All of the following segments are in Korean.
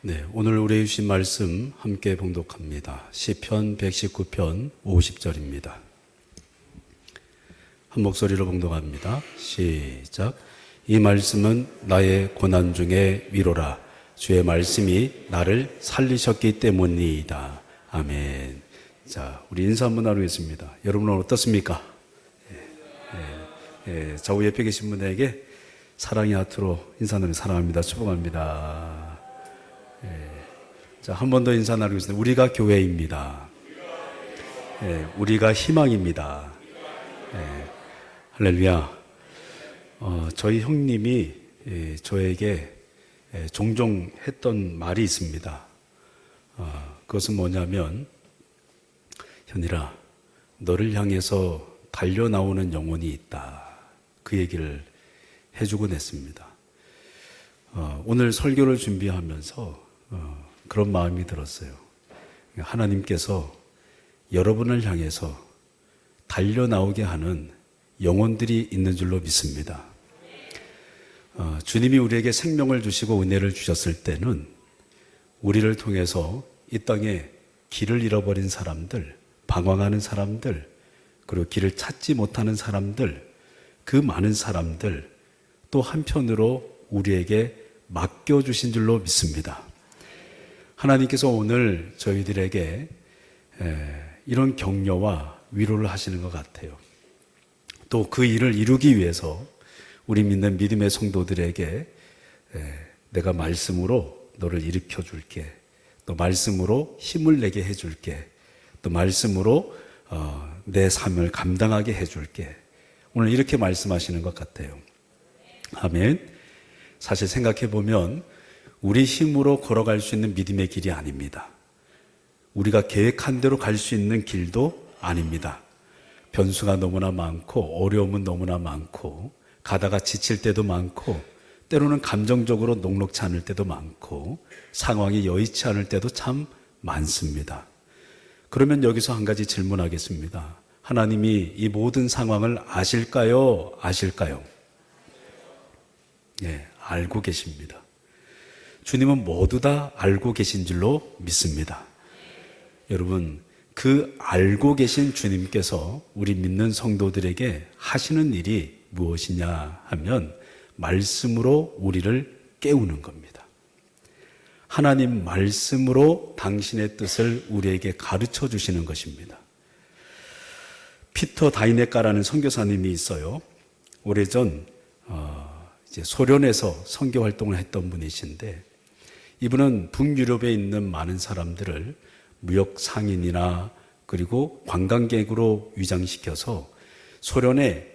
네, 오늘 우리에게 주신 말씀 함께 봉독합니다. 시편 119편 50절입니다. 한 목소리로 봉독합니다. 시작. 이 말씀은 나의 고난 중에 위로라. 주의 말씀이 나를 살리셨기 때문이다. 아멘. 자, 우리 인사 한번 나누겠습니다. 여러분은 어떻습니까? 좌우 옆에 계신 분에게 사랑의 하트로 인사 나누 사랑합니다. 축복합니다. 자, 한 번 더 인사 나누겠습니다. 우리가 교회입니다. 우리가 희망입니다. 할렐루야. 저희 형님이 저에게 종종 했던 말이 있습니다. 그것은 뭐냐면, 현일아, 너를 향해서 달려나오는 영혼이 있다. 그 얘기를 해주곤 했습니다. 오늘 설교를 준비하면서 그런 마음이 들었어요. 하나님께서 여러분을 향해서 달려나오게 하는 영혼들이 있는 줄로 믿습니다. 주님이 우리에게 생명을 주시고 은혜를 주셨을 때는 우리를 통해서 이 땅에 길을 잃어버린 사람들, 방황하는 사람들, 그리고 길을 찾지 못하는 사람들, 그 많은 사람들, 또 한편으로 우리에게 맡겨주신 줄로 믿습니다. 하나님께서 오늘 저희들에게 이런 격려와 위로를 하시는 것 같아요. 또 그 일을 이루기 위해서 우리 믿는 믿음의 성도들에게 내가 말씀으로 너를 일으켜 줄게, 또 말씀으로 힘을 내게 해줄게, 또 말씀으로 내 삶을 감당하게 해줄게, 오늘 이렇게 말씀하시는 것 같아요. 아멘. 사실 생각해 보면 우리 힘으로 걸어갈 수 있는 믿음의 길이 아닙니다. 우리가 계획한 대로 갈 수 있는 길도 아닙니다. 변수가 너무나 많고 어려움은 너무나 많고 가다가 지칠 때도 많고 때로는 감정적으로 녹록치 않을 때도 많고 상황이 여의치 않을 때도 참 많습니다. 그러면 여기서 한 가지 질문하겠습니다. 하나님이 이 모든 상황을 아실까요? 아실까요? 알고 계십니다. 주님은 모두 다 알고 계신 줄로 믿습니다. 여러분, 그 알고 계신 주님께서 우리 믿는 성도들에게 하시는 일이 무엇이냐 하면 말씀으로 우리를 깨우는 겁니다. 하나님 말씀으로 당신의 뜻을 우리에게 가르쳐 주시는 것입니다. 피터 다이네카라는 선교사님이 있어요. 오래전 이제 소련에서 선교 활동을 했던 분이신데, 이분은 북유럽에 있는 많은 사람들을 무역 상인이나 그리고 관광객으로 위장시켜서 소련에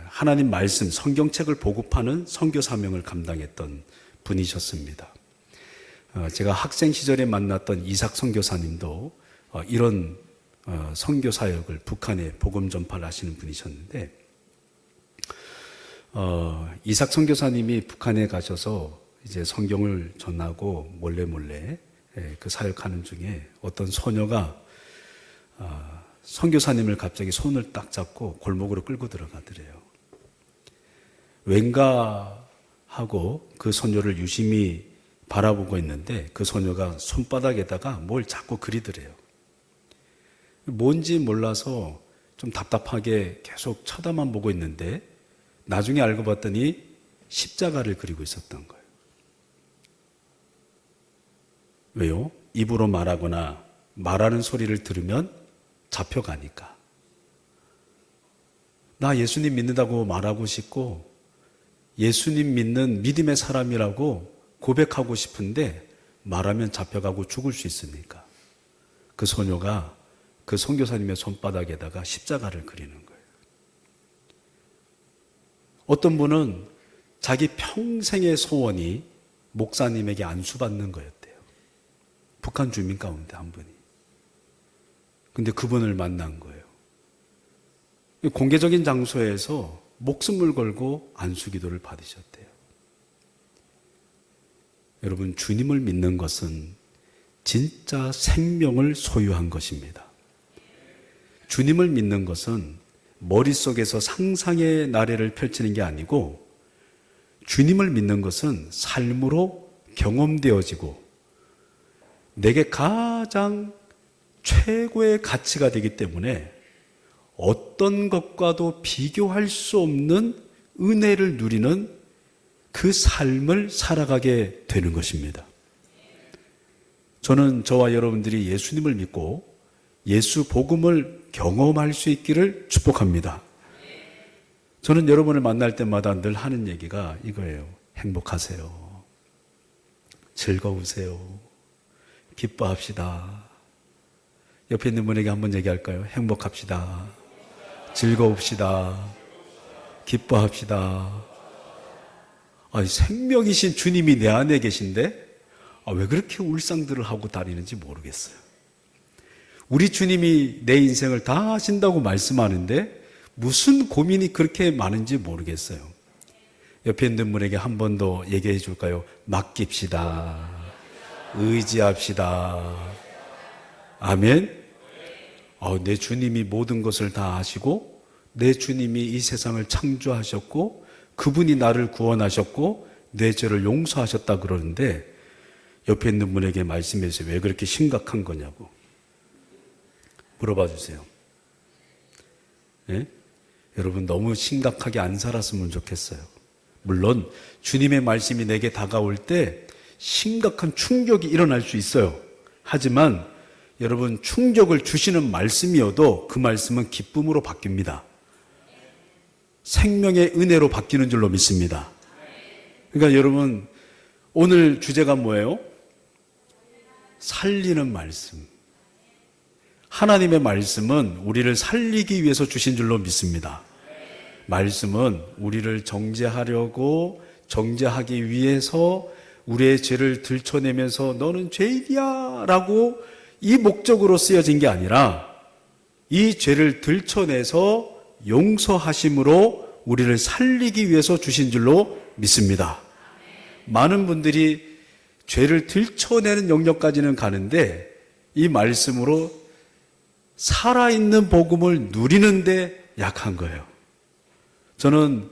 하나님 말씀, 성경책을 보급하는 선교 사명을 감당했던 분이셨습니다. 제가 학생 시절에 만났던 이삭 선교사님도 이런 선교 사역을 북한에 복음 전파를 하시는 분이셨는데, 이삭 선교사님이 북한에 가셔서 이제 성경을 전하고 몰래 그 사역하는 중에 어떤 소녀가 선교사님을 갑자기 손을 딱 잡고 골목으로 끌고 들어가더래요. 왠가 하고 그 소녀를 유심히 바라보고 있는데 그 소녀가 손바닥에다가 뭘 자꾸 그리더래요. 뭔지 몰라서 좀 답답하게 계속 쳐다만 보고 있는데 나중에 알고 봤더니 십자가를 그리고 있었던 거예요. 왜요? 입으로 말하거나 말하는 소리를 들으면 잡혀가니까. 나 예수님 믿는다고 말하고 싶고 예수님 믿는 믿음의 사람이라고 고백하고 싶은데 말하면 잡혀가고 죽을 수 있으니까 그 소녀가 그 선교사님의 손바닥에다가 십자가를 그리는 거예요. 어떤 분은 자기 평생의 소원이 목사님에게 안수받는 거였대요. 북한 주민 가운데 한 분이. 근데 그분을 만난 거예요. 공개적인 장소에서 목숨을 걸고 안수기도를 받으셨대요. 여러분, 주님을 믿는 것은 진짜 생명을 소유한 것입니다. 주님을 믿는 것은 머릿속에서 상상의 나래를 펼치는 게 아니고, 주님을 믿는 것은 삶으로 경험되어지고 내게 가장 최고의 가치가 되기 때문에 어떤 것과도 비교할 수 없는 은혜를 누리는 그 삶을 살아가게 되는 것입니다. 저는 저와 여러분들이 예수님을 믿고 예수 복음을 경험할 수 있기를 축복합니다. 저는 여러분을 만날 때마다 늘 하는 얘기가 이거예요. 행복하세요. 즐거우세요. 기뻐합시다. 옆에 있는 분에게 한번 얘기할까요? 행복합시다. 즐거웁시다. 기뻐합시다. 생명이신 주님이 내 안에 계신데 왜 그렇게 울상들을 하고 다니는지 모르겠어요. 우리 주님이 내 인생을 다 하신다고 말씀하는데 무슨 고민이 그렇게 많은지 모르겠어요. 옆에 있는 분에게 한 번 더 얘기해 줄까요? 맡깁시다. 의지합시다. 아멘. 내 주님이 모든 것을 다 아시고 내 주님이 이 세상을 창조하셨고 그분이 나를 구원하셨고 내 죄를 용서하셨다 그러는데 옆에 있는 분에게 말씀해서 왜 그렇게 심각한 거냐고 물어봐 주세요. 예? 여러분 너무 심각하게 안 살았으면 좋겠어요. 물론 주님의 말씀이 내게 다가올 때 심각한 충격이 일어날 수 있어요. 하지만 여러분 충격을 주시는 말씀이어도 그 말씀은 기쁨으로 바뀝니다. 생명의 은혜로 바뀌는 줄로 믿습니다. 그러니까 여러분 오늘 주제가 뭐예요? 살리는 말씀. 하나님의 말씀은 우리를 살리기 위해서 주신 줄로 믿습니다. 말씀은 우리를 정죄하기 위해서 우리의 죄를 들춰내면서 너는 죄인이야 라고 이 목적으로 쓰여진 게 아니라 이 죄를 들춰내서 용서하심으로 우리를 살리기 위해서 주신 줄로 믿습니다. 많은 분들이 죄를 들춰내는 영역까지는 가는데 이 말씀으로 살아있는 복음을 누리는데 약한 거예요. 저는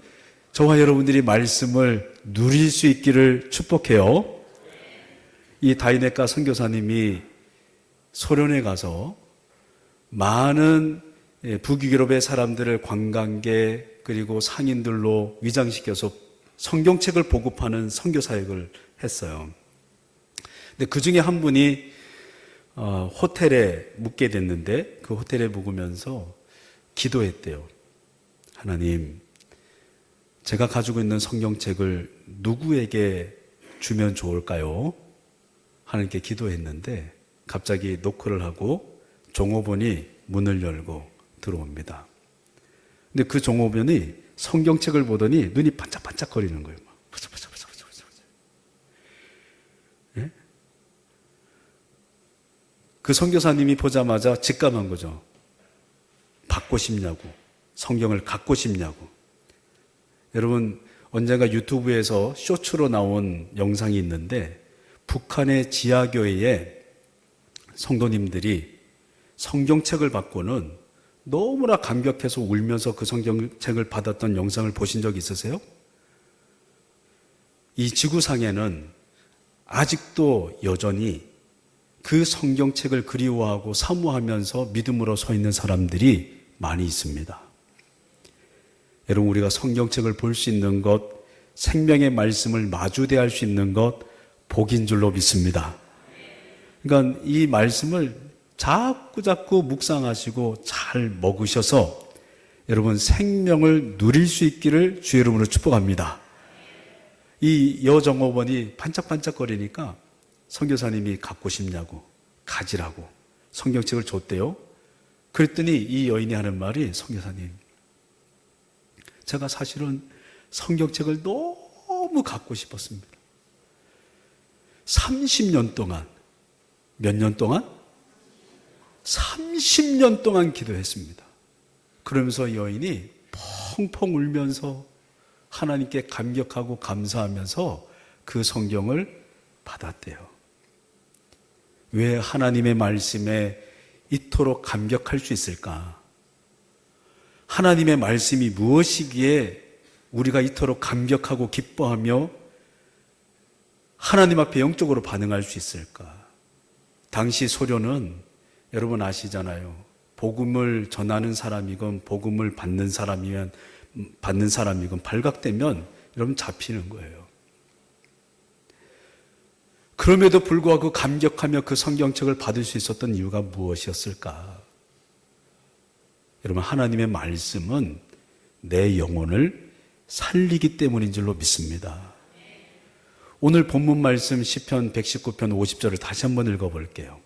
저와 여러분들이 말씀을 누릴 수 있기를 축복해요. 이 다이네카 선교사님이 소련에 가서 많은 북유럽의 사람들을 관광객 그리고 상인들로 위장시켜서 성경책을 보급하는 선교 사역을 했어요. 근데 그 중에 한 분이 호텔에 묵게 됐는데 그 호텔에 묵으면서 기도했대요. 하나님, 제가 가지고 있는 성경책을 누구에게 주면 좋을까요? 하나님께 기도했는데 갑자기 노크를 하고 종업원이 문을 열고 들어옵니다. 근데 그 종업원이 성경책을 보더니 눈이 반짝반짝 거리는 거예요. 예? 그 선교사님이 보자마자 직감한 거죠. 받고 싶냐고, 성경을 갖고 싶냐고. 여러분 언젠가 유튜브에서 쇼츠로 나온 영상이 있는데 북한의 지하교회에 성도님들이 성경책을 받고는 너무나 감격해서 울면서 그 성경책을 받았던 영상을 보신 적 있으세요? 이 지구상에는 아직도 여전히 그 성경책을 그리워하고 사모하면서 믿음으로 서 있는 사람들이 많이 있습니다. 여러분 우리가 성경책을 볼 수 있는 것, 생명의 말씀을 마주대할 수 있는 것 복인 줄로 믿습니다. 그러니까 이 말씀을 자꾸 묵상하시고 잘 먹으셔서 여러분 생명을 누릴 수 있기를 주의 이름으로 축복합니다. 이 여정업원이 반짝반짝거리니까 선교사님이 갖고 싶냐고 가지라고 성경책을 줬대요. 그랬더니 이 여인이 하는 말이 선교사님, 제가 사실은 성경책을 너무 갖고 싶었습니다. 30년 동안, 몇 년 동안? 30년 동안 기도했습니다. 그러면서 여인이 펑펑 울면서 하나님께 감격하고 감사하면서 그 성경을 받았대요. 왜 하나님의 말씀에 이토록 감격할 수 있을까? 하나님의 말씀이 무엇이기에 우리가 이토록 감격하고 기뻐하며 하나님 앞에 영적으로 반응할 수 있을까? 당시 소련은 여러분 아시잖아요. 복음을 전하는 사람이건 복음을 받는 사람이건 발각되면 여러분 잡히는 거예요. 그럼에도 불구하고 감격하며 그 성경책을 받을 수 있었던 이유가 무엇이었을까? 여러분, 하나님의 말씀은 내 영혼을 살리기 때문인 줄로 믿습니다. 오늘 본문 말씀 시편 119편 50절을 다시 한번 읽어볼게요.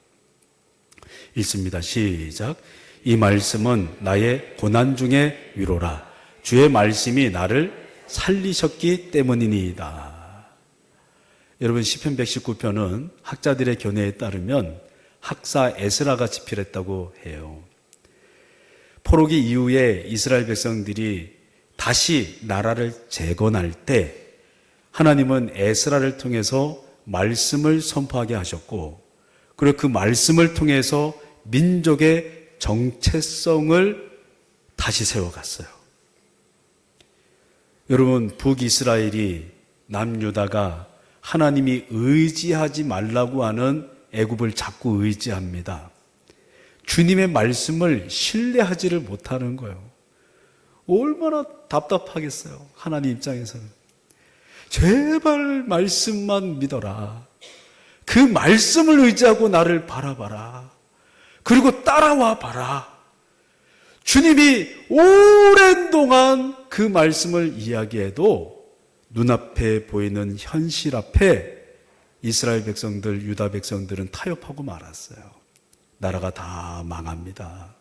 읽습니다. 시작. 이 말씀은 나의 고난 중에 위로라. 주의 말씀이 나를 살리셨기 때문이니이다. 여러분, 시편 119편은 학자들의 견해에 따르면 학사 에스라가 집필했다고 해요. 포로기 이후에 이스라엘 백성들이 다시 나라를 재건할 때 하나님은 에스라를 통해서 말씀을 선포하게 하셨고, 그리고 그 말씀을 통해서 민족의 정체성을 다시 세워갔어요. 여러분, 북이스라엘이 남유다가 하나님이 의지하지 말라고 하는 애굽을 자꾸 의지합니다. 주님의 말씀을 신뢰하지를 못하는 거예요. 얼마나 답답하겠어요, 하나님 입장에서는. 제발 말씀만 믿어라. 그 말씀을 의지하고 나를 바라봐라. 그리고 따라와 봐라. 주님이 오랜 동안 그 말씀을 이야기해도 눈앞에 보이는 현실 앞에 이스라엘 백성들, 유다 백성들은 타협하고 말았어요. 나라가 다 망합니다.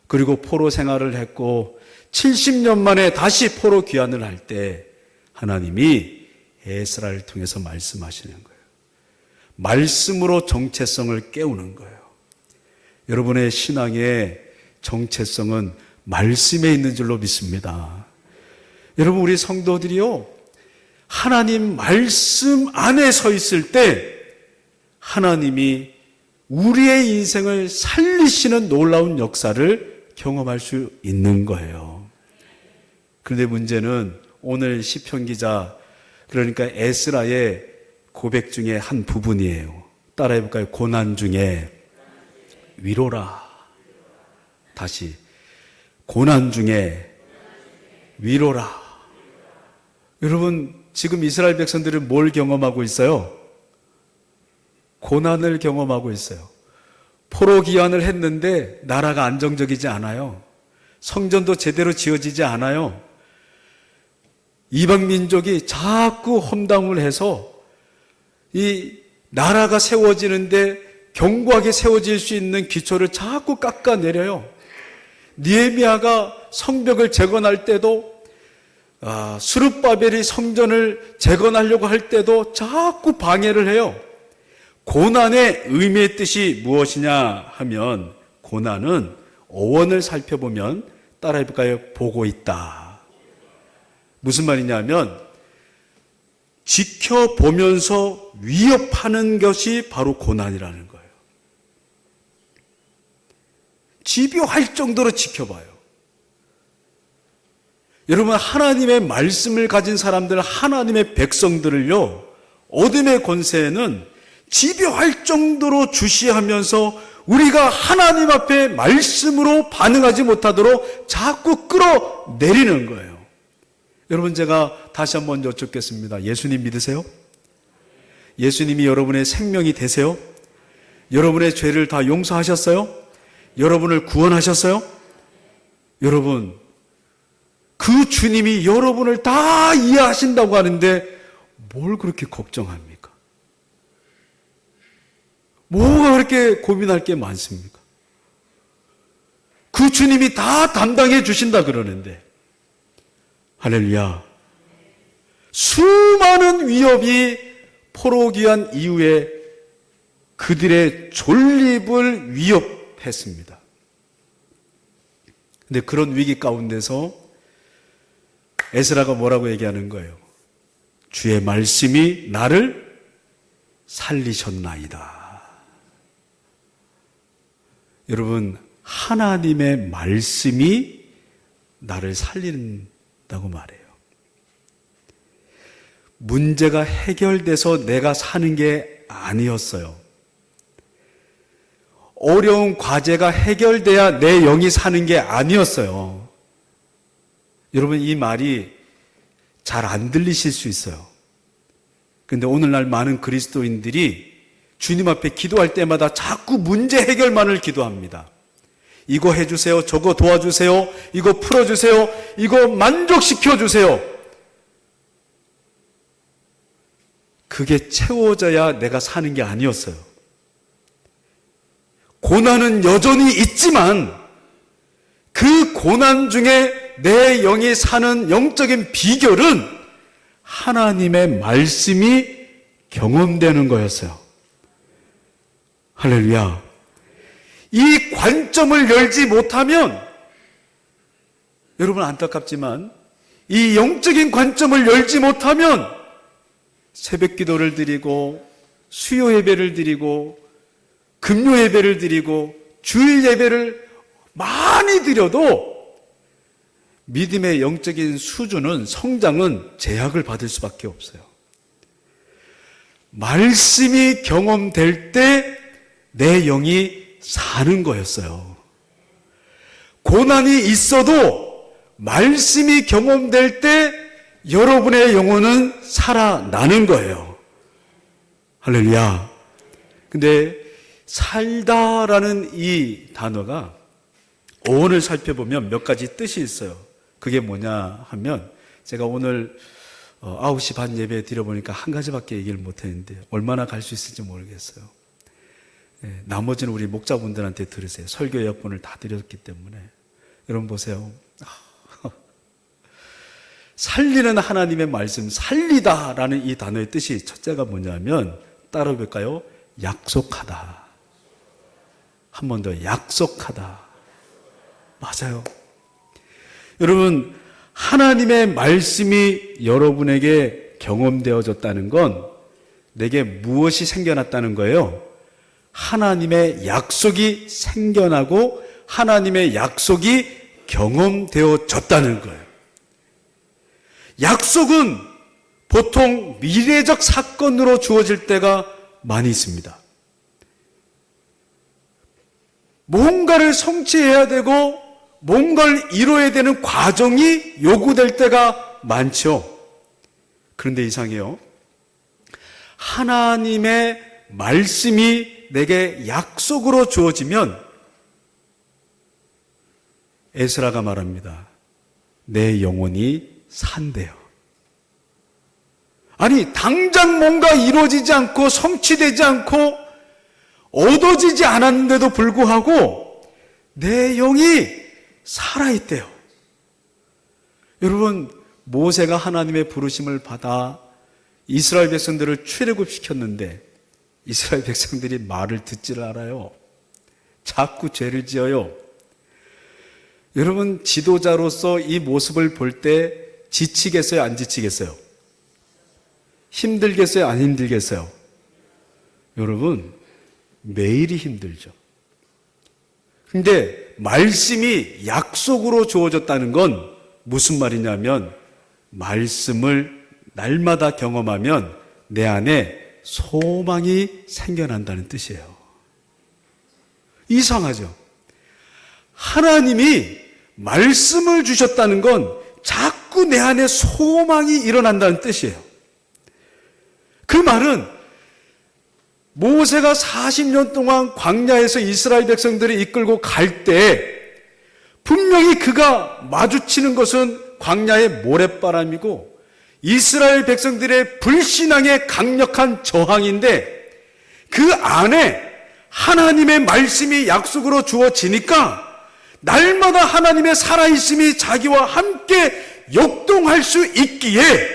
그리고 포로 생활을 했고 70년 만에 다시 포로 귀환을 할 때 하나님이 에스라를 통해서 말씀하시는 거예요. 말씀으로 정체성을 깨우는 거예요. 여러분의 신앙의 정체성은 말씀에 있는 줄로 믿습니다. 여러분, 우리 성도들이요, 하나님 말씀 안에 서 있을 때 하나님이 우리의 인생을 살리시는 놀라운 역사를 경험할 수 있는 거예요. 그런데 문제는 오늘 시편 기자, 그러니까 에스라의 고백 중에 한 부분이에요. 따라해 볼까요? 고난 중에 위로라. 다시, 고난 중에 위로라. 여러분, 지금 이스라엘 백성들은 뭘 경험하고 있어요? 고난을 경험하고 있어요. 포로 귀환을 했는데 나라가 안정적이지 않아요. 성전도 제대로 지어지지 않아요. 이방 민족이 자꾸 험담을 해서 이 나라가 세워지는데 견고하게 세워질 수 있는 기초를 자꾸 깎아내려요. 느헤미야가 성벽을 재건할 때도, 스룹바벨이 성전을 재건하려고 할 때도 자꾸 방해를 해요. 고난의 의미의 뜻이 무엇이냐 하면, 고난은 어원을 살펴보면, 따라해볼까요? 보고 있다. 무슨 말이냐면 지켜보면서 위협하는 것이 바로 고난이라는 거예요. 집요할 정도로 지켜봐요. 여러분, 하나님의 말씀을 가진 사람들, 하나님의 백성들을요, 어둠의 권세에는 집요할 정도로 주시하면서 우리가 하나님 앞에 말씀으로 반응하지 못하도록 자꾸 끌어내리는 거예요. 여러분, 제가 다시 한번 여쭙겠습니다. 예수님 믿으세요? 예수님이 여러분의 생명이 되세요? 여러분의 죄를 다 용서하셨어요? 여러분을 구원하셨어요? 여러분, 그 주님이 여러분을 다 이해하신다고 하는데 뭘 그렇게 걱정합니까? 뭐가 그렇게 고민할 게 많습니까? 그 주님이 다 담당해 주신다 그러는데, 할렐루야. 수많은 위협이 포로 귀환 이후에 그들의 존립을 위협했습니다. 근데 그런 위기 가운데서 에스라가 뭐라고 얘기하는 거예요? 주의 말씀이 나를 살리셨나이다. 여러분, 하나님의 말씀이 나를 살린다고 말해요. 문제가 해결돼서 내가 사는 게 아니었어요. 어려운 과제가 해결돼야 내 영이 사는 게 아니었어요. 여러분, 이 말이 잘 안 들리실 수 있어요. 근데 오늘날 많은 그리스도인들이 주님 앞에 기도할 때마다 자꾸 문제 해결만을 기도합니다. 이거 해주세요. 저거 도와주세요. 이거 풀어주세요. 이거 만족시켜주세요. 그게 채워져야 내가 사는 게 아니었어요. 고난은 여전히 있지만 그 고난 중에 내 영이 사는 영적인 비결은 하나님의 말씀이 경험되는 거였어요. 할렐루야. 이 관점을 열지 못하면, 여러분 안타깝지만 이 영적인 관점을 열지 못하면 새벽 기도를 드리고 수요 예배를 드리고 금요 예배를 드리고 주일 예배를 많이 드려도 믿음의 영적인 수준은, 성장은 제약을 받을 수밖에 없어요. 말씀이 경험될 때 내 영이 사는 거였어요. 고난이 있어도 말씀이 경험될 때 여러분의 영혼은 살아나는 거예요. 할렐루야. 근데 살다라는 이 단어가 어원을 살펴보면 몇 가지 뜻이 있어요. 그게 뭐냐 하면, 제가 오늘 9시 반 예배 드려보니까 한 가지밖에 얘기를 못했는데 얼마나 갈 수 있을지 모르겠어요. 나머지는 우리 목자분들한테 들으세요. 설교 여건을 다 드렸기 때문에. 여러분 보세요. 살리는 하나님의 말씀, 살리다라는 이 단어의 뜻이 첫째가 뭐냐면, 따라 볼까요? 약속하다. 한 번 더, 약속하다. 맞아요. 여러분, 하나님의 말씀이 여러분에게 경험되어졌다는 건 내게 무엇이 생겨났다는 거예요? 하나님의 약속이 생겨나고 하나님의 약속이 경험되어졌다는 거예요. 약속은 보통 미래적 사건으로 주어질 때가 많이 있습니다. 뭔가를 성취해야 되고 뭔가를 이뤄야 되는 과정이 요구될 때가 많죠. 그런데 이상해요. 하나님의 말씀이 내게 약속으로 주어지면, 에스라가 말합니다. 내 영혼이 산대요. 아니, 당장 뭔가 이루어지지 않고 성취되지 않고 얻어지지 않았는데도 불구하고 내 영이 살아있대요. 여러분, 모세가 하나님의 부르심을 받아 이스라엘 백성들을 출애굽시켰는데 이스라엘 백성들이 말을 듣지를 않아요. 자꾸 죄를 지어요. 여러분, 지도자로서 이 모습을 볼 때 지치겠어요? 안 지치겠어요? 힘들겠어요? 안 힘들겠어요? 여러분, 매일이 힘들죠. 근데 말씀이 약속으로 주어졌다는 건 무슨 말이냐면, 말씀을 날마다 경험하면 내 안에 소망이 생겨난다는 뜻이에요. 이상하죠? 하나님이 말씀을 주셨다는 건 자꾸 내 안에 소망이 일어난다는 뜻이에요. 그 말은 모세가 40년 동안 광야에서 이스라엘 백성들을 이끌고 갈 때 분명히 그가 마주치는 것은 광야의 모래바람이고 이스라엘 백성들의 불신앙의 강력한 저항인데, 그 안에 하나님의 말씀이 약속으로 주어지니까 날마다 하나님의 살아있음이 자기와 함께 역동할 수 있기에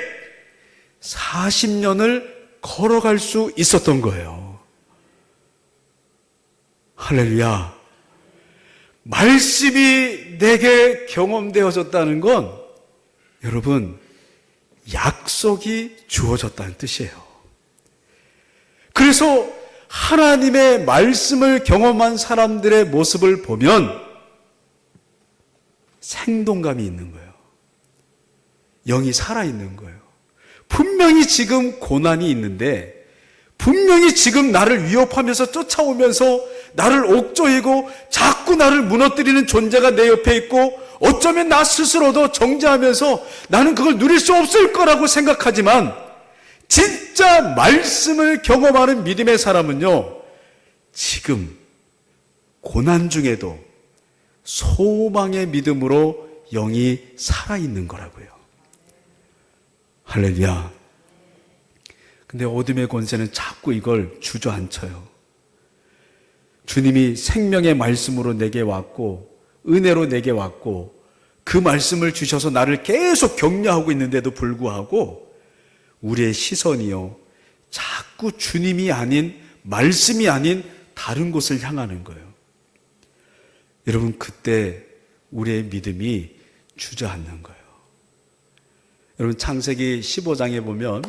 40년을 걸어갈 수 있었던 거예요. 할렐루야. 말씀이 내게 경험되어졌다는 건 여러분, 약속이 주어졌다는 뜻이에요. 그래서 하나님의 말씀을 경험한 사람들의 모습을 보면 생동감이 있는 거예요. 영이 살아있는 거예요. 분명히 지금 고난이 있는데, 분명히 지금 나를 위협하면서 쫓아오면서 나를 옥조이고 자꾸 나를 무너뜨리는 존재가 내 옆에 있고 어쩌면 나 스스로도 정죄하면서 나는 그걸 누릴 수 없을 거라고 생각하지만 진짜 말씀을 경험하는 믿음의 사람은요, 지금 고난 중에도 소망의 믿음으로 영이 살아있는 거라고요. 할렐루야. 근데 어둠의 권세는 자꾸 이걸 주저앉혀요. 주님이 생명의 말씀으로 내게 왔고 은혜로 내게 왔고 그 말씀을 주셔서 나를 계속 격려하고 있는데도 불구하고 우리의 시선이요, 자꾸 주님이 아닌, 말씀이 아닌 다른 곳을 향하는 거예요. 여러분, 그때 우리의 믿음이 주저앉는 거예요. 여러분, 창세기 15장에 보면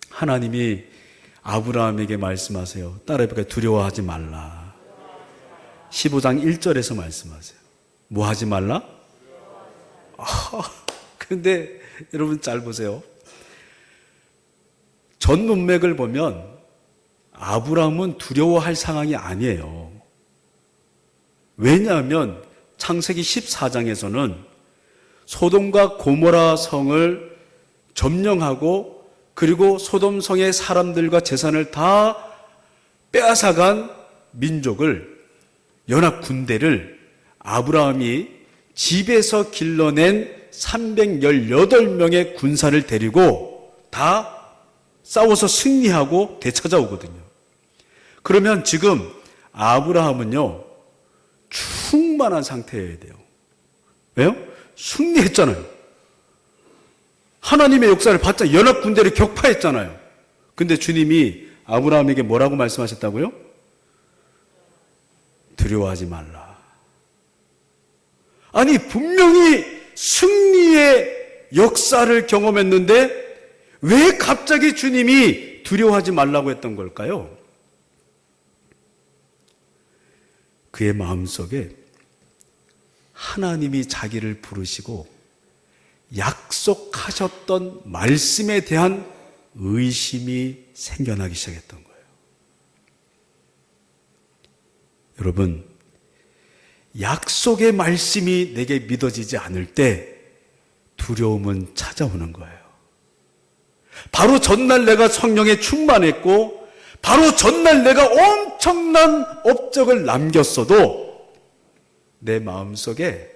하나님이 아브라함에게 말씀하세요. 따라해볼까요? 두려워하지 말라. 15장 1절에서 말씀하세요. 뭐 하지 말라? 근데 여러분 잘 보세요. 전 문맥을 보면 아브라함은 두려워할 상황이 아니에요. 왜냐하면 창세기 14장에서는 소돔과 고모라 성을 점령하고 그리고 소돔 성의 사람들과 재산을 다 빼앗아간 민족을, 연합 군대를 아브라함이 집에서 길러낸 318명의 군사를 데리고 다 싸워서 승리하고 되찾아오거든요. 그러면 지금 아브라함은요, 충만한 상태여야 돼요. 왜요? 승리했잖아요. 하나님의 역사를 봤자 연합 군대를 격파했잖아요. 근데 주님이 아브라함에게 뭐라고 말씀하셨다고요? 두려워하지 말라. 아니, 분명히 승리의 역사를 경험했는데 왜 갑자기 주님이 두려워하지 말라고 했던 걸까요? 그의 마음속에 하나님이 자기를 부르시고 약속하셨던 말씀에 대한 의심이 생겨나기 시작했던 거예요. 여러분, 약속의 말씀이 내게 믿어지지 않을 때 두려움은 찾아오는 거예요. 바로 전날 내가 성령에 충만했고 바로 전날 내가 엄청난 업적을 남겼어도 내 마음속에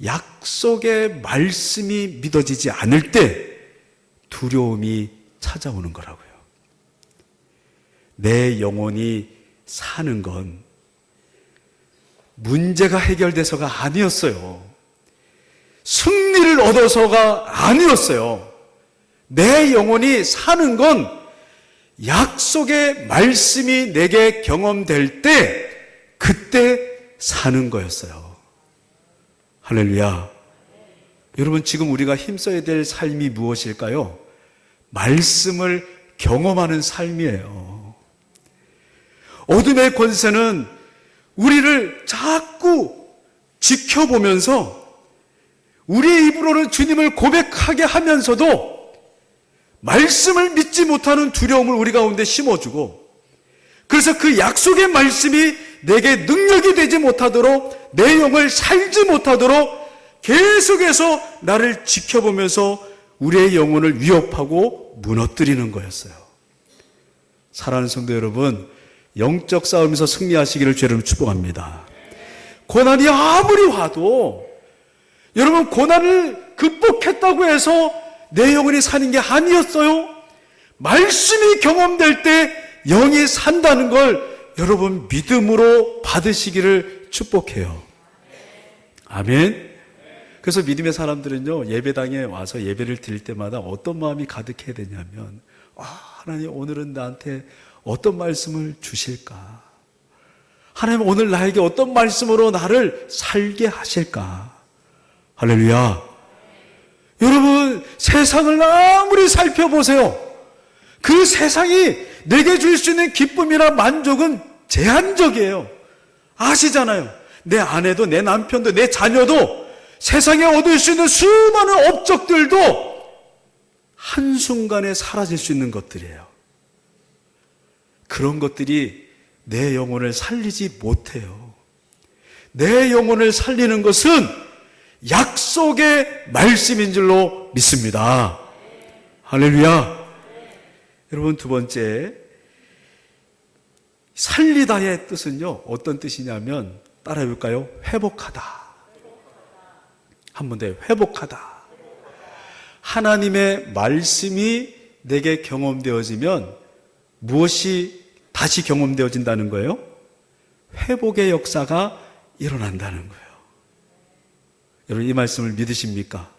약속의 말씀이 믿어지지 않을 때 두려움이 찾아오는 거라고요. 내 영혼이 사는 건 문제가 해결돼서가 아니었어요. 승리를 얻어서가 아니었어요. 내 영혼이 사는 건 약속의 말씀이 내게 경험될 때 그때 사는 거였어요. 할렐루야. 여러분, 지금 우리가 힘써야 될 삶이 무엇일까요? 말씀을 경험하는 삶이에요. 어둠의 권세는 우리를 자꾸 지켜보면서 우리의 입으로는 주님을 고백하게 하면서도 말씀을 믿지 못하는 두려움을 우리 가운데 심어주고, 그래서 그 약속의 말씀이 내게 능력이 되지 못하도록, 내 영을 살지 못하도록 계속해서 나를 지켜보면서 우리의 영혼을 위협하고 무너뜨리는 거였어요. 사랑하는 성도 여러분, 영적 싸움에서 승리하시기를 주님 축복합니다. 고난이 아무리 와도 여러분, 고난을 극복했다고 해서 내 영혼이 사는 게 아니었어요. 말씀이 경험될 때 영이 산다는 걸 여러분 믿음으로 받으시기를 축복해요. 아멘. 그래서 믿음의 사람들은요, 예배당에 와서 예배를 드릴 때마다 어떤 마음이 가득해야 되냐면, 하나님 오늘은 나한테 어떤 말씀을 주실까? 하나님 오늘 나에게 어떤 말씀으로 나를 살게 하실까? 할렐루야. 여러분, 세상을 아무리 살펴보세요. 그 세상이 내게 줄 수 있는 기쁨이나 만족은 제한적이에요. 아시잖아요. 내 아내도 내 남편도 내 자녀도 세상에 얻을 수 있는 수많은 업적들도 한순간에 사라질 수 있는 것들이에요. 그런 것들이 내 영혼을 살리지 못해요. 내 영혼을 살리는 것은 약속의 말씀인 줄로 믿습니다. 할렐루야. 여러분, 두 번째, 살리다의 뜻은요, 어떤 뜻이냐면, 따라해 볼까요? 회복하다. 한 번 더, 회복하다. 하나님의 말씀이 내게 경험되어지면 무엇이 다시 경험되어진다는 거예요? 회복의 역사가 일어난다는 거예요. 여러분, 이 말씀을 믿으십니까?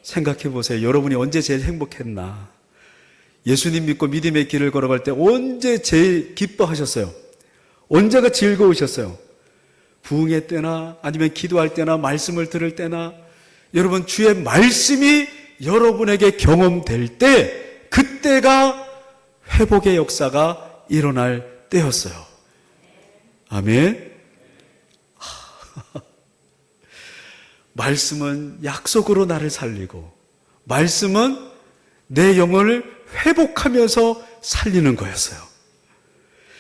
생각해 보세요. 여러분이 언제 제일 행복했나? 예수님 믿고 믿음의 길을 걸어갈 때 언제 제일 기뻐하셨어요? 언제가 즐거우셨어요? 부흥회 때나 아니면 기도할 때나 말씀을 들을 때나, 여러분, 주의 말씀이 여러분에게 경험될 때, 그때가 회복의 역사가 일어날 때였어요. 아멘. 말씀은 약속으로 나를 살리고, 말씀은 내 영혼을 회복하면서 살리는 거였어요.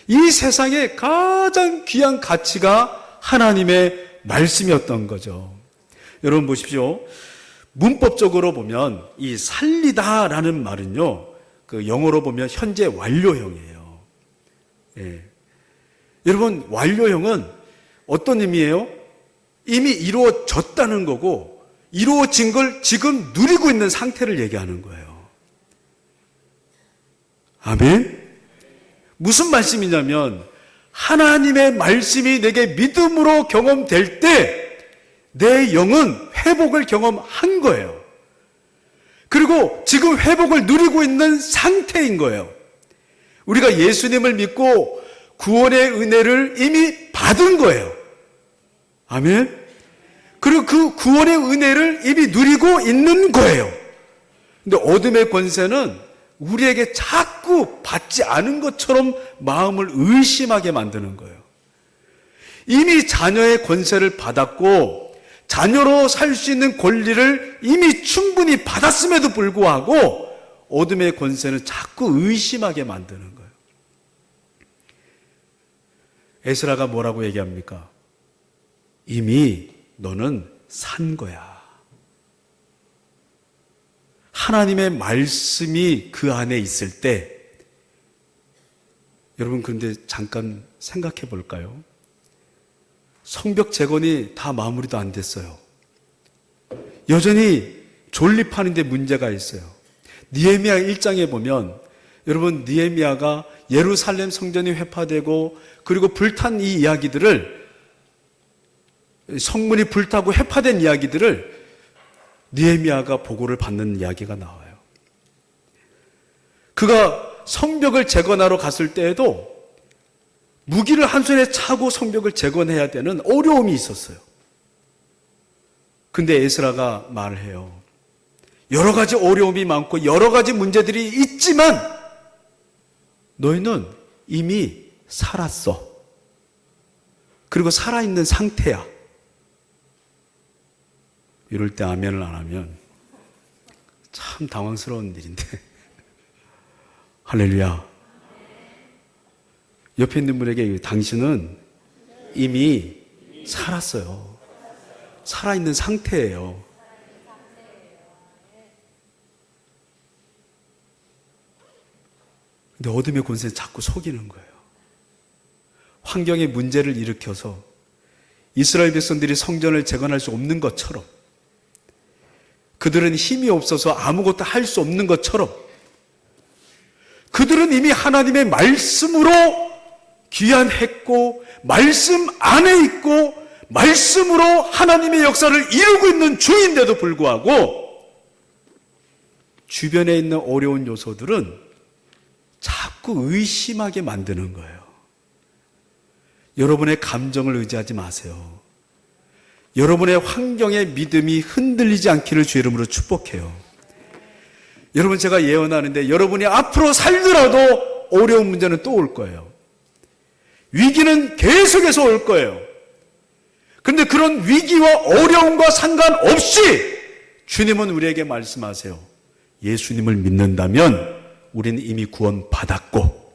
이 세상에 가장 귀한 가치가 하나님의 말씀이었던 거죠. 여러분 보십시오. 문법적으로 보면 이 살리다라는 말은요, 그 영어로 보면 현재 완료형이에요. 예. 여러분, 완료형은 어떤 의미예요? 이미 이루어졌다는 거고, 이루어진 걸 지금 누리고 있는 상태를 얘기하는 거예요. 아멘? 무슨 말씀이냐면, 하나님의 말씀이 내게 믿음으로 경험될 때 내 영은 회복을 경험한 거예요. 그리고 지금 회복을 누리고 있는 상태인 거예요. 우리가 예수님을 믿고 구원의 은혜를 이미 받은 거예요. 아멘? 그리고 그 구원의 은혜를 이미 누리고 있는 거예요. 근데 어둠의 권세는 우리에게 자꾸 받지 않은 것처럼 마음을 의심하게 만드는 거예요. 이미 자녀의 권세를 받았고 자녀로 살 수 있는 권리를 이미 충분히 받았음에도 불구하고 어둠의 권세는 자꾸 의심하게 만드는 거예요. 에스라가 뭐라고 얘기합니까? 이미 너는 산 거야. 하나님의 말씀이 그 안에 있을 때, 여러분, 그런데 잠깐 생각해 볼까요? 성벽 재건이 다 마무리도 안 됐어요. 여전히 존립하는 데 문제가 있어요. 느헤미야 1장에 보면, 여러분, 느헤미야가 예루살렘 성전이 회파되고 그리고 불탄 이 이야기들을, 성문이 불타고 회파된 이야기들을 느헤미야가 보고를 받는 이야기가 나와요. 그가 성벽을 재건하러 갔을 때에도 무기를 한 손에 차고 성벽을 재건해야 되는 어려움이 있었어요. 근데 에스라가 말을 해요. 여러 가지 어려움이 많고 여러 가지 문제들이 있지만 너희는 이미 살았어. 그리고 살아있는 상태야. 이럴 때 아멘을 안 하면 참 당황스러운 일인데. 할렐루야. 옆에 있는 분에게 당신은 이미 살았어요. 살아있는 상태예요. 근데 어둠의 권세는 자꾸 속이는 거예요. 환경의 문제를 일으켜서 이스라엘 백성들이 성전을 재건할 수 없는 것처럼, 그들은 힘이 없어서 아무것도 할 수 없는 것처럼, 그들은 이미 하나님의 말씀으로 귀환했고 말씀 안에 있고 말씀으로 하나님의 역사를 이루고 있는 중인데도 불구하고 주변에 있는 어려운 요소들은 자꾸 의심하게 만드는 거예요. 여러분의 감정을 의지하지 마세요. 여러분의 환경의 믿음이 흔들리지 않기를 주의 이름으로 축복해요. 여러분, 제가 예언하는데 여러분이 앞으로 살더라도 어려운 문제는 또 올 거예요. 위기는 계속해서 올 거예요. 그런데 그런 위기와 어려움과 상관없이 주님은 우리에게 말씀하세요. 예수님을 믿는다면 우리는 이미 구원받았고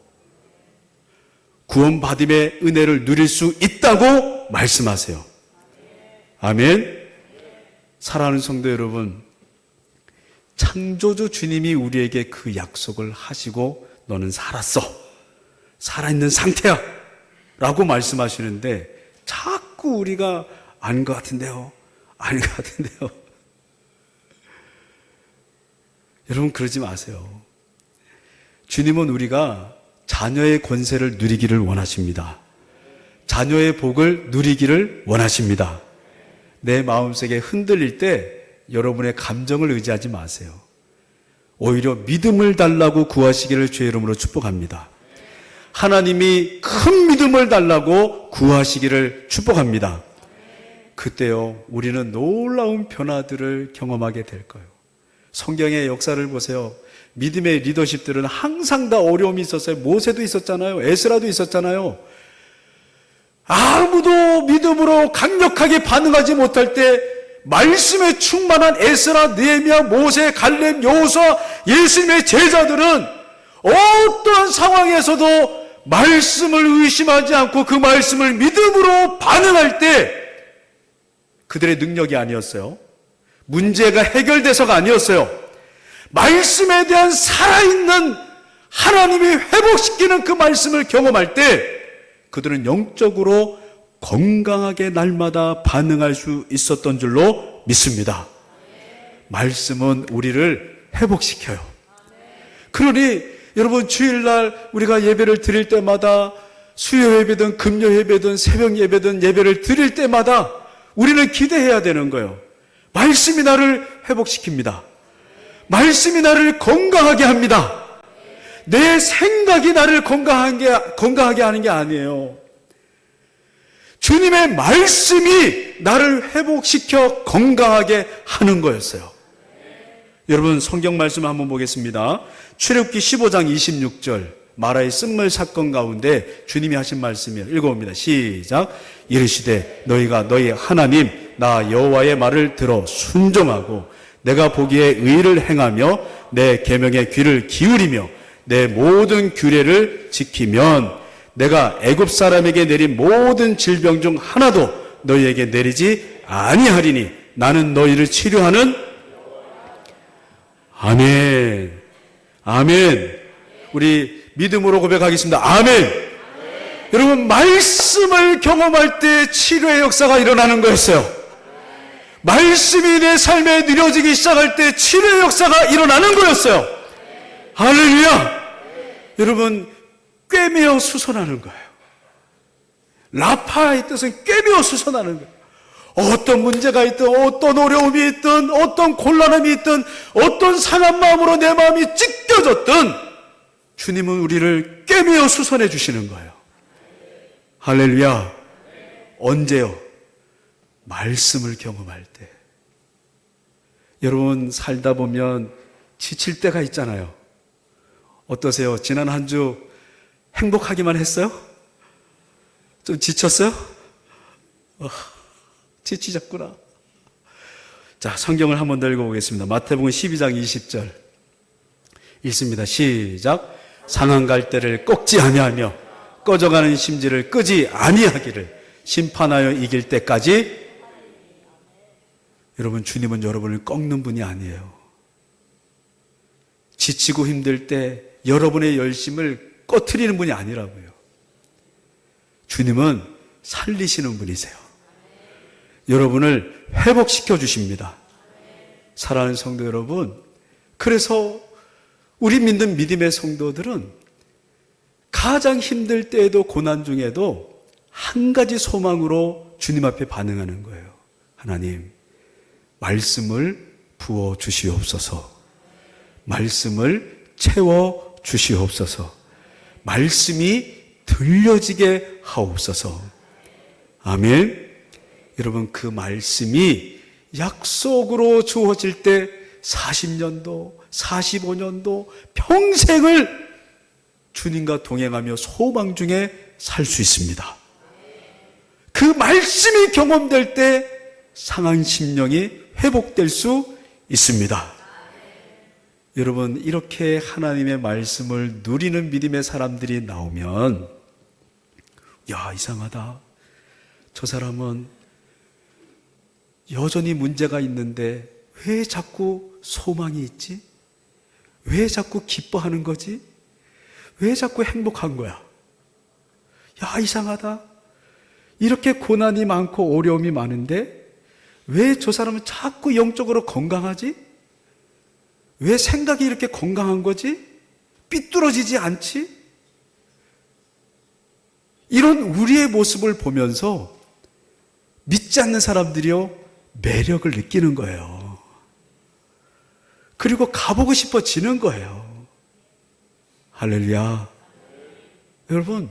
구원받음의 은혜를 누릴 수 있다고 말씀하세요. 아멘. 사랑하는 성도 여러분, 창조주 주님이 우리에게 그 약속을 하시고 너는 살았어, 살아있는 상태야 라고 말씀하시는데 자꾸 우리가 아닌 것 같은데요, 아닌 것 같은데요. 여러분, 그러지 마세요. 주님은 우리가 자녀의 권세를 누리기를 원하십니다. 자녀의 복을 누리기를 원하십니다. 내 마음속에 흔들릴 때 여러분의 감정을 의지하지 마세요. 오히려 믿음을 달라고 구하시기를 주의 이름으로 축복합니다. 하나님이 큰 믿음을 달라고 구하시기를 축복합니다. 그때요, 우리는 놀라운 변화들을 경험하게 될 거예요. 성경의 역사를 보세요. 믿음의 리더십들은 항상 다 어려움이 있었어요. 모세도 있었잖아요. 에스라도 있었잖아요. 아무도 믿음으로 강력하게 반응하지 못할 때 말씀에 충만한 에스라, 느헤미야, 모세, 갈렙, 여호수아, 예수님의 제자들은 어떠한 상황에서도 말씀을 의심하지 않고 그 말씀을 믿음으로 반응할 때 그들의 능력이 아니었어요. 문제가 해결돼서가 아니었어요. 말씀에 대한 살아있는 하나님이 회복시키는 그 말씀을 경험할 때 그들은 영적으로 건강하게 날마다 반응할 수 있었던 줄로 믿습니다. 말씀은 우리를 회복시켜요. 그러니 여러분, 주일날 우리가 예배를 드릴 때마다, 수요 예배든 금요 예배든 새벽 예배든 예배를 드릴 때마다 우리는 기대해야 되는 거예요. 말씀이 나를 회복시킵니다. 말씀이 나를 건강하게 합니다. 내 생각이 나를 건강하게 하는 게 아니에요. 주님의 말씀이 나를 회복시켜 건강하게 하는 거였어요. 여러분, 성경 말씀 한번 보겠습니다. 출애굽기 15장 26절, 마라의 쓴물 사건 가운데 주님이 하신 말씀이에요. 읽어봅니다. 시작. 이르시되 너희가 너희 하나님 나 여호와의 말을 들어 순종하고 내가 보기에 의를 행하며 내 계명에 귀를 기울이며 내 모든 규례를 지키면 내가 애굽 사람에게 내린 모든 질병 중 하나도 너희에게 내리지 아니하리니 나는 너희를 치료하는. 아멘. 아멘. 우리 믿음으로 고백하겠습니다. 아멘. 여러분, 말씀을 경험할 때 치료의 역사가 일어나는 거였어요. 말씀이 내 삶에 누려지기 시작할 때 치료의 역사가 일어나는 거였어요. 할렐루야. 여러분, 꿰매어 수선하는 거예요. 라파의 뜻은 꿰매어 수선하는 거예요. 어떤 문제가 있든, 어떤 어려움이 있든, 어떤 곤란함이 있든, 어떤 상한 마음으로 내 마음이 찢겨졌든 주님은 우리를 꿰매어 수선해 주시는 거예요. 할렐루야. 언제요? 말씀을 경험할 때. 여러분, 살다 보면 지칠 때가 있잖아요. 어떠세요? 지난 한 주 행복하기만 했어요? 좀 지쳤어요? 지치셨구나. 자, 성경을 한 번 더 읽어보겠습니다. 마태복음 12장 20절 읽습니다. 시작. 상한 갈대를 꺾지 아니하며 꺼져가는 심지를 끄지 아니하기를 심판하여 이길 때까지. 여러분, 주님은 여러분을 꺾는 분이 아니에요. 지치고 힘들 때 여러분의 열심을 꺼트리는 분이 아니라고요. 주님은 살리시는 분이세요. 여러분을 회복시켜 주십니다. 사랑하는 성도 여러분, 그래서 우리 믿는 믿음의 성도들은 가장 힘들 때에도, 고난 중에도 한 가지 소망으로 주님 앞에 반응하는 거예요. 하나님, 말씀을 부어 주시옵소서. 말씀을 채워 주시옵소서. 말씀이 들려지게 하옵소서. 아멘. 여러분, 그 말씀이 약속으로 주어질 때 40년도, 45년도, 평생을 주님과 동행하며 소망 중에 살 수 있습니다. 그 말씀이 경험될 때 상한 심령이 회복될 수 있습니다. 여러분, 이렇게 하나님의 말씀을 누리는 믿음의 사람들이 나오면 야, 이상하다. 저 사람은 여전히 문제가 있는데 왜 자꾸 소망이 있지? 왜 자꾸 기뻐하는 거지? 왜 자꾸 행복한 거야? 야, 이상하다. 이렇게 고난이 많고 어려움이 많은데 왜 저 사람은 자꾸 영적으로 건강하지? 왜 생각이 이렇게 건강한 거지? 삐뚤어지지 않지? 이런 우리의 모습을 보면서 믿지 않는 사람들이요, 매력을 느끼는 거예요. 그리고 가보고 싶어지는 거예요. 할렐루야. 여러분,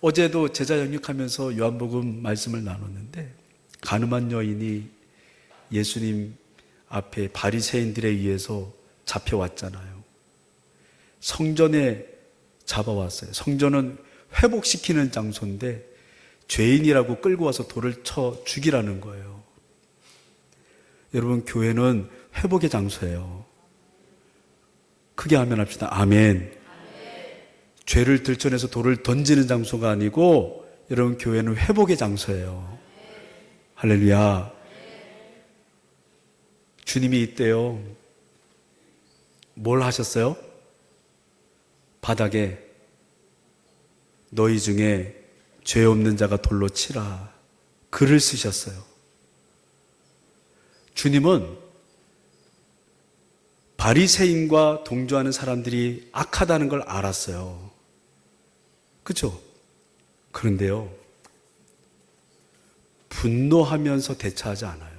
어제도 제자 영육하면서 요한복음 말씀을 나눴는데, 가늠한 여인이 예수님 앞에 바리새인들에 의해서 잡혀왔잖아요. 성전에 잡아왔어요. 성전은 회복시키는 장소인데 죄인이라고 끌고 와서 돌을 쳐 죽이라는 거예요. 여러분, 교회는 회복의 장소예요. 크게 아멘 합시다. 아멘. 죄를 들춰내서 돌을 던지는 장소가 아니고, 여러분, 교회는 회복의 장소예요. 할렐루야. 주님이 이때요, 뭘 하셨어요? 바닥에 너희 중에 죄 없는 자가 돌로 치라, 글을 쓰셨어요. 주님은 바리새인과 동조하는 사람들이 악하다는 걸 알았어요. 그렇죠? 그런데요, 분노하면서 대처하지 않아요.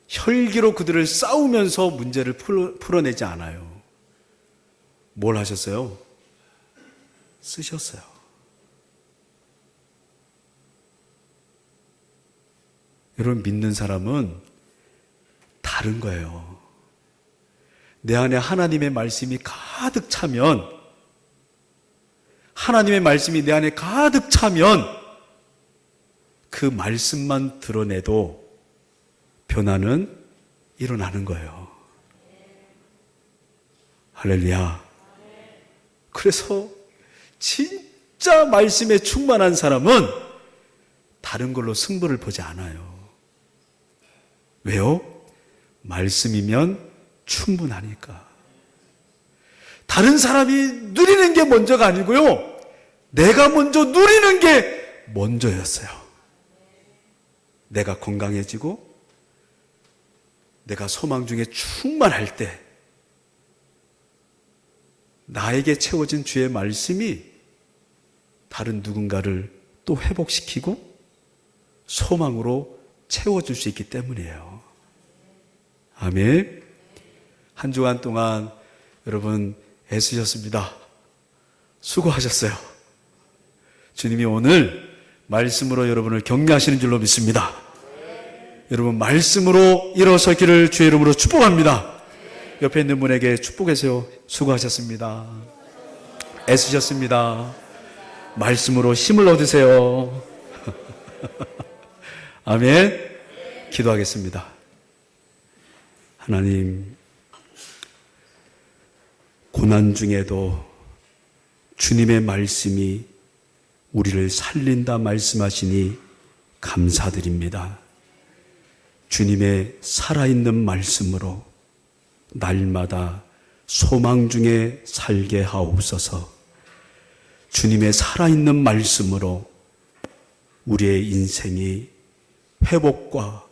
혈기로 그들을 싸우면서 문제를 풀어내지 않아요. 뭘 하셨어요? 쓰셨어요. 여러분, 믿는 사람은 다른 거예요. 내 안에 하나님의 말씀이 가득 차면, 하나님의 말씀이 내 안에 가득 차면 그 말씀만 드러내도 변화는 일어나는 거예요. 할렐루야. 그래서 진짜 말씀에 충만한 사람은 다른 걸로 승부를 보지 않아요. 왜요? 말씀이면 충분하니까. 다른 사람이 누리는 게 먼저가 아니고요, 내가 먼저 누리는 게 먼저였어요. 내가 건강해지고 내가 소망 중에 충만할 때 나에게 채워진 주의 말씀이 다른 누군가를 또 회복시키고 소망으로 채워줄 수 있기 때문이에요. 아멘. 한 주간 동안 여러분 애쓰셨습니다. 수고하셨어요. 주님이 오늘 말씀으로 여러분을 격려하시는 줄로 믿습니다. 여러분, 말씀으로 일어서기를 주의 이름으로 축복합니다. 옆에 있는 분에게 축복하세요. 수고하셨습니다. 애쓰셨습니다. 말씀으로 힘을 얻으세요. 아멘. 기도하겠습니다. 하나님, 고난 중에도 주님의 말씀이 우리를 살린다 말씀하시니 감사드립니다. 주님의 살아있는 말씀으로 날마다 소망 중에 살게 하옵소서. 주님의 살아있는 말씀으로 우리의 인생이 회복과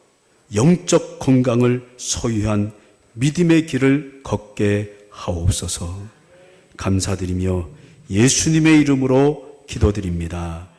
영적 건강을 소유한 믿음의 길을 걷게 하옵소서. 감사드리며 예수님의 이름으로 기도드립니다.